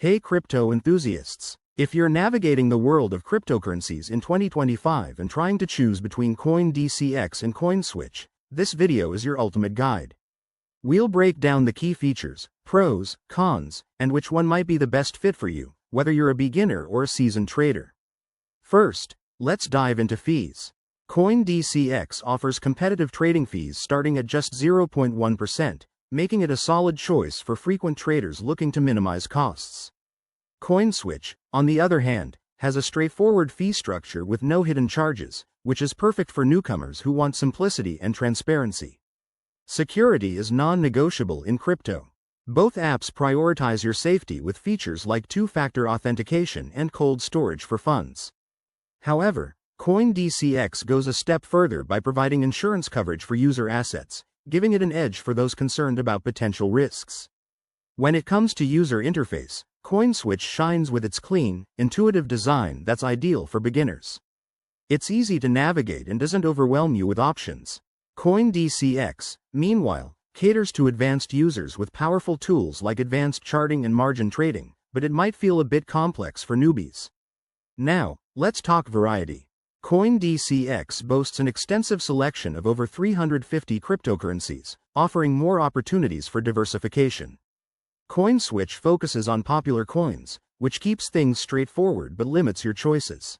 Hey crypto enthusiasts! If you're navigating the world of cryptocurrencies in 2025 and trying to choose between CoinDCX and CoinSwitch, this video is your ultimate guide. We'll break down the key features, pros, cons, and which one might be the best fit for you, whether you're a beginner or a seasoned trader. First, let's dive into fees. CoinDCX offers competitive trading fees starting at just 0.1%, making it a solid choice for frequent traders looking to minimize costs. CoinSwitch, on the other hand, has a straightforward fee structure with no hidden charges, which is perfect for newcomers who want simplicity and transparency. Security is non-negotiable in crypto. Both apps prioritize your safety with features like two-factor authentication and cold storage for funds. However, CoinDCX goes a step further by providing insurance coverage for user assets, giving it an edge for those concerned about potential risks. When it comes to user interface, CoinSwitch shines with its clean, intuitive design that's ideal for beginners. It's easy to navigate and doesn't overwhelm you with options. CoinDCX, meanwhile, caters to advanced users with powerful tools like advanced charting and margin trading, but it might feel a bit complex for newbies. Now, let's talk variety. CoinDCX boasts an extensive selection of over 350 cryptocurrencies, offering more opportunities for diversification. CoinSwitch focuses on popular coins, which keeps things straightforward but limits your choices.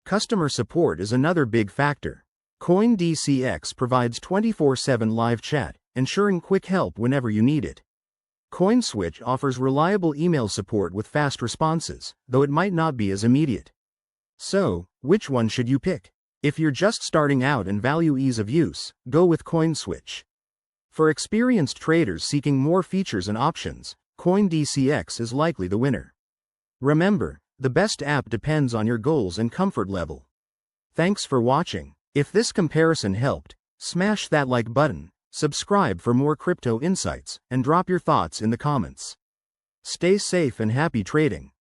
Customer support is another big factor. CoinDCX provides 24/7 live chat, ensuring quick help whenever you need it. CoinSwitch offers reliable email support with fast responses, though it might not be as immediate. So, which one should you pick? If you're just starting out and value ease of use, go with CoinSwitch. For experienced traders seeking more features and options, CoinDCX is likely the winner. Remember, the best app depends on your goals and comfort level. Thanks for watching. If this comparison helped, smash that like button, subscribe for more crypto insights, and drop your thoughts in the comments. Stay safe and happy trading.